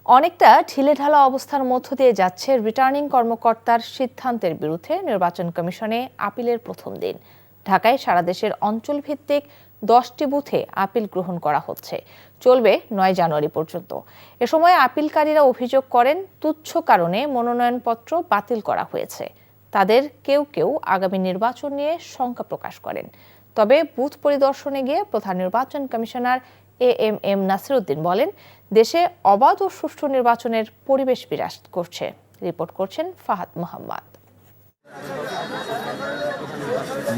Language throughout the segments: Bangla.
অনেকটা ঢিলেঢালা অবস্থার মধ্য দিয়ে যাচ্ছে রিটার্নিং কর্মকর্তার সিদ্ধান্তের বিরুদ্ধে নির্বাচন কমিশনে আপিলের প্রথম দিন। ঢাকায় সারা দেশের অঞ্চলভিত্তিক 10টি বুথে আপিল গ্রহণ করা হচ্ছে, চলবে 9 জানুয়ারি পর্যন্ত। এ সময় আপিলকারীরা অভিযোগ করেন তুচ্ছ কারণে মনোনয়নপত্র বাতিল করা হয়েছে। তাদের কেউ কেউ আগামী নির্বাচন নিয়ে শঙ্কা প্রকাশ করেন। তবে বুথ পরিদর্শনে গিয়ে প্রধান নির্বাচন কমিশনার এএমএম নাসির উদ্দিন বলেন, দেশে অবাধ ও সুষ্ঠু নির্বাচনের পরিবেশ বিরাজ করছে। রিপোর্ট করছেন ফাহাদ মোহাম্মদ।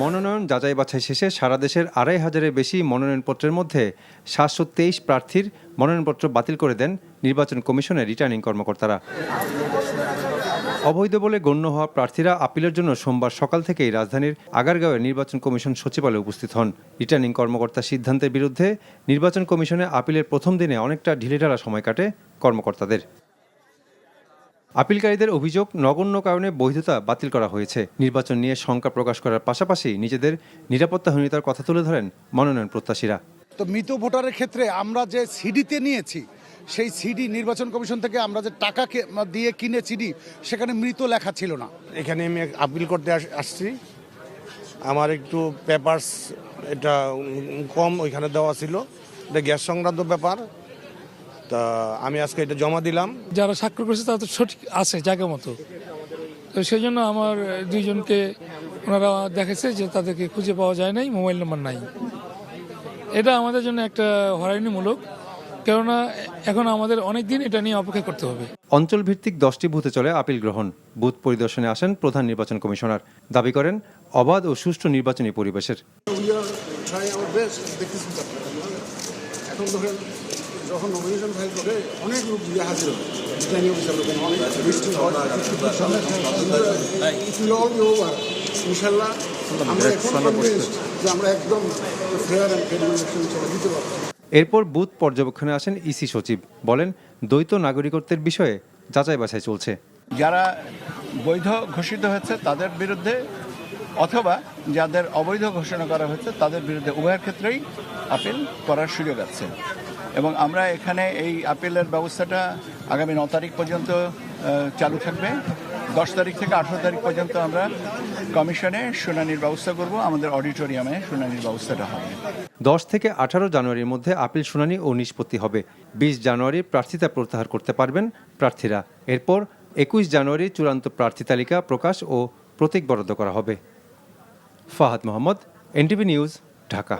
মনোনয়ন যাচাই বাছাই শেষে সারা দেশের 2,500-এর বেশি মনোনয়নপত্রের মধ্যে 723 প্রার্থীর মনোনয়নপত্র বাতিল করে দেন নির্বাচন কমিশনের রিটার্নিং কর্মকর্তারা। অবৈধ বলে গণ্য হওয়া প্রার্থীরা আপিলের জন্য সোমবার সকাল থেকেই রাজধানীর আগারগাঁওয়ে নির্বাচন কমিশন সচিবালয়ে উপস্থিত হন। রিটার্নিং কর্মকর্তার সিদ্ধান্তের বিরুদ্ধে নির্বাচন কমিশনে আপিলের প্রথম দিনে অনেকটা ঢিলেঢালা সময় কাটে কর্মকর্তাদের। আপিলকারীদের অভিযোগ, নগণ্য কারণে বৈধতা বাতিল করা হয়েছে। নির্বাচন নিয়ে শঙ্কা প্রকাশ করার পাশাপাশি নিজেদের নিরাপত্তাহীনতার কথা তুলে ধরেন মনোনয়ন প্রত্যাশীরা। তো মৃত ভোটারের ক্ষেত্রে আমরা যে সিডিতে নিয়েছি, সেই সিডি নির্বাচন কমিশন থেকে আমরা যে টাকা দিয়ে কিনে সিডি, সেখানে মৃত লেখা ছিল না। এখানে আমি আপিল করতে আসছি। আমার একটু পেপারস এটা কম ওইখানে দেওয়া ছিল, এটা গ্যাস সংক্রান্ত ব্যাপার। তা আমি আজকে এটা জমা দিলাম। যারা স্বাক্ষর করেছে তারা তো সঠিক আছে জায়গা মতো, তো সেই জন্য আমার দুইজনকে ওনারা দেখেছে যে তাদেরকে খুঁজে পাওয়া যায় নাই, মোবাইল নাম্বার নাই। এটা আমাদের জন্য একটা হয়রানিমূলক, কেননা এখন আমাদের অনেক দিন এটা নিয়ে অপেক্ষা করতে হবে। অঞ্চলভিত্তিক 10টি বুথে চলে আপিল গ্রহণ। বুথ পরিদর্শনে আসেন প্রধান নির্বাচন কমিশনার। দাবি করেন অবাধ ও সুষ্ঠু নির্বাচনী পরিবেশের। এখন ধরেন যখন নমিনেশন ফাইল করে অনেক লোক হাজির হবে, ইনশাল্লাহ আমরা এখন যে আমরা একদম ফেয়ার অ্যান্ড ক্রেডিবল ইলেকশন দিতে পারবো। এরপর বুথ পর্যবেক্ষণে আসেন ইসি সচিব। বলেন, দ্বৈত নাগরিকত্বের বিষয়ে যাচাই বাছাই চলছে। যারা বৈধ ঘোষিত হয়েছে তাদের বিরুদ্ধে অথবা যাদের অবৈধ ঘোষণা করা হয়েছে তাদের বিরুদ্ধে উভয়ের ক্ষেত্রেই আপিল করার সুযোগ আছে। এবং আমরা এখানে এই আপিলের ব্যবস্থাটা আগামী 9 তারিখ পর্যন্ত চালু থাকবে। 10 তারিখ থেকে 18 তারিখ পর্যন্ত আমরা কমিশনে শুনানির ব্যবস্থা করব। আমাদের অডিটোরিয়ামে শুনানির ব্যবস্থাটা হবে। 10 থেকে 18 জানুয়ারির মধ্যে আপিল শুনানি ও নিষ্পত্তি হবে। 20 জানুয়ারি প্রার্থিতা প্রত্যাহার করতে পারবেন প্রার্থীরা। এরপর 21 জানুয়ারি চূড়ান্ত প্রার্থী তালিকা প্রকাশ ও প্রতীক বরাদ্দ করা হবে। Fahad Mohammad, NTV news, Dhaka.